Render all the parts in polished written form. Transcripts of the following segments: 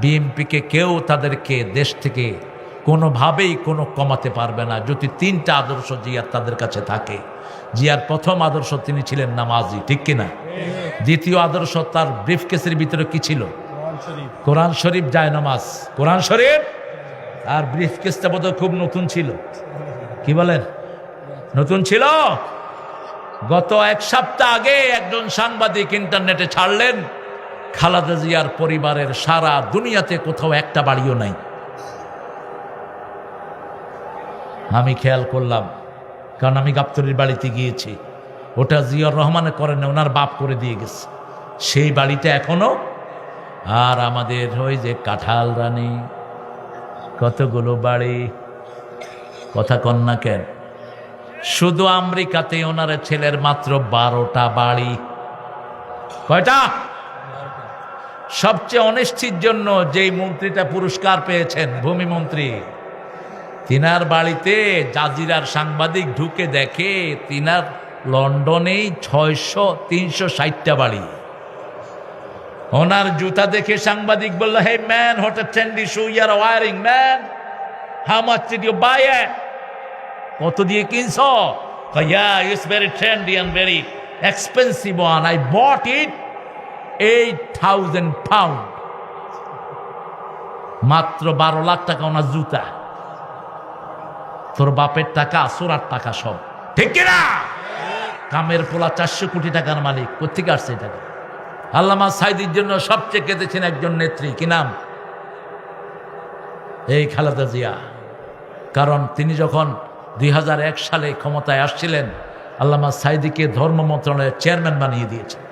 বিএনপিকে কেউ তাদেরকে দেশ থেকে কোনোভাবেই কমাতে পারবে না যদি তিনটা আদর্শ জিয়ার তাদের কাছে থাকে। জিয়ার প্রথম আদর্শ তিনি ছিলেন নামাজি, ঠিক কিনা? দ্বিতীয় আদর্শ তার ব্রিফকেসের ভিতরে কি ছিল? কোরআন শরীফ, জায়নামাজ। কোরআন শরীফ আর ব্রিফকেসটা বোধহয় খুব নতুন ছিল, কি বলেন? নতুন ছিল। গত এক সপ্তাহ আগে একজন সাংবাদিক ইন্টারনেটে ছাড়লেন খালেদা জিয়ার পরিবারের সারা দুনিয়াতে কোথাও একটা বাড়িও নাই। আমি খেয়াল করলাম, কারণ আমি গাবতলীর বাড়িতে গিয়েছি। ওটা জিয়াউর রহমানে করেন না, ওনার বাপ করে দিয়ে গেছে সেই বাড়িটা এখনো। আর আমাদের ওই যে কাঁঠাল রানী কতগুলো বাড়ি, কথা কন না কেন? শুধু আমেরিকাতে ওনার ছেলের মাত্র 12টা বাড়ি। কয়টা? সবচেয়ে অনিশ্চিত জন্য যেই মন্ত্রীটা পুরস্কার পেয়েছেন, ভূমি মন্ত্রী, তিনার বাড়িতে জাজিরার সাংবাদিক ঢুকে দেখে তিনার লন্ডনেই 360টা বাড়ি। ওনার জুতা দেখে সাংবাদিক বলল, hey man, what a trendy shoe you are wearing man, how much did you buy it? কত দিয়ে কিনছো? Yeah, it's very trendy and very expensive one. I bought it 8,000 pound. মাত্র 12 লাখ টাকা ওনার জুতা। তোর বাপের টাকা, সোরার টাকা সব, ঠিক কিনা? কামের পোলা 400 কোটি টাকার মালিক, কোথেকে আসছে টাকা? আল্লামা সাঈদীর জন্য সবচেয়ে কেঁদেছেন একজন নেত্রী, কি নাম? এই খালেদা জিয়া। কারণ তিনি যখন 2001 সালে ক্ষমতায় আসছিলেন, আল্লামা সাঈদীকে ধর্ম মন্ত্রণালয়ের চেয়ারম্যান বানিয়ে দিয়েছেন।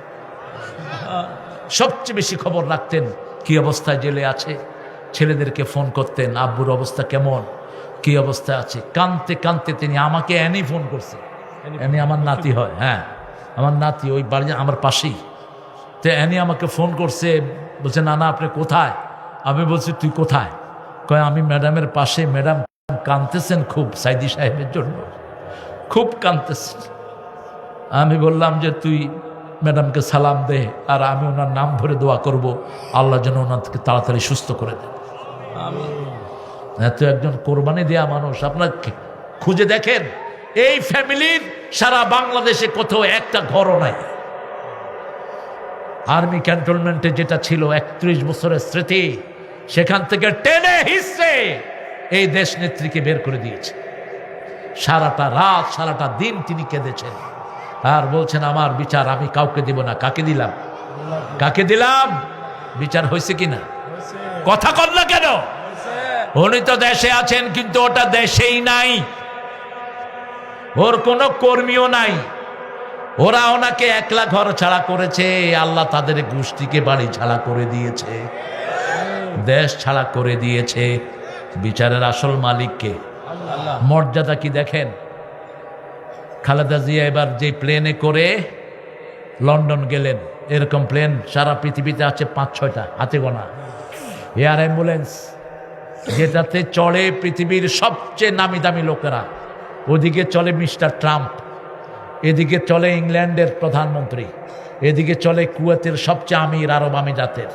সবচেয়ে বেশি খবর রাখতেন কি অবস্থায় জেলে আছে, ছেলেদেরকে ফোন করতেন, আব্বুর অবস্থা কেমন, কি অবস্থা আছে। কানতে কানতে তিনি আমাকে এনি ফোন করছে। এনি আমার নাতি হয়, হ্যাঁ আমার নাতি, ওই বাড়ি আমার পাশেই। তো এনি আমাকে ফোন করছে, বলছে নানা আপনি কোথায়? আমি বলছি তুই কোথায়? কয় আমি ম্যাডামের পাশে। ম্যাডাম কাঁদতেছেন খুব, সাঈদী সাহেবের জন্য খুব কাঁদতেছেন। আমি বললাম যে তুই ম্যাডামকে সালাম দে, আর আমি ওনার নাম ধরে দোয়া করব আল্লাহ যেন ওনাকে তাড়াতাড়ি সুস্থ করে দেন। এত একজন কোরবানি দেয়া মানুষ, আপনার খুঁজে দেখেন এই ফ্যামিলির সারা বাংলাদেশে কোথাও একটা ঘরও নাই। আর্মি ক্যান্টনমেন্টে যেটা ছিল 31 বছরের স্মৃতি, সেখান থেকে টেনে হিসে এই দেশ নেত্রীকে বের করে দিয়েছে। সারাটা রাত সারাটা দিন তিনি কেঁদেছেন আর বলছেন আমার বিচার আমি কাউকে দিব না। কাকে দিলাম? কাকে দিলাম? বিচার হয়েছে কিনা? কথা কর না কেন? উনি তো দেশে আছেন, কিন্তু ওটা দেশেই নাই, ওর কোনো কর্মীও নাই। ওরা ওনাকে একলা ঘর ছাড়া করেছে, আল্লাহ তাদের গোষ্ঠীকে বাড়ি ছাড়া করে দিয়েছে, দেশ ছাড়া করে দিয়েছে। বিচারের আসল মালিককে, মর্যাদা কি দেখেন। খালেদা জিয়া এবার যে প্লেনে করে লন্ডন গেলেন, এরকম প্লেন সারা পৃথিবীতে আছে 5-6টা, হাতে গোনা। এয়ার অ্যাম্বুলেন্স যেটাতে চড়ে পৃথিবীর সবচেয়ে নামি দামি লোকেরা। ওদিকে চলে মিস্টার ট্রাম্প, এদিকে চলে ইংল্যান্ডের প্রধানমন্ত্রী, এদিকে চলে কুয়েতের সবচেয়ে আমির আরব আমিরাতের।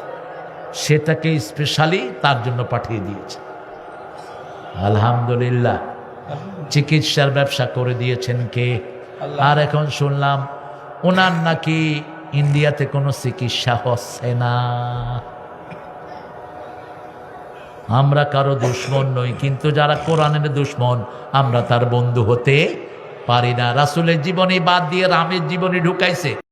সেটাকে স্পেশালি তার জন্য পাঠিয়ে দিয়েছে। আলহামদুলিল্লাহ। চিকিৎসার ব্যবসা করে দিয়েছেন কে? আর এখন শুনলাম ওনার নাকি ইন্ডিয়াতে কোনো চিকিৎসা হচ্ছে না। আমরা কারো দুশ্মন নই, কিন্তু যারা কোরআনের দুশ্মন আমরা তার বন্ধু হতে পারি না। রাসূলের জীবনী বাদ দিয়ে রামের জীবনী ঢুকাইছে।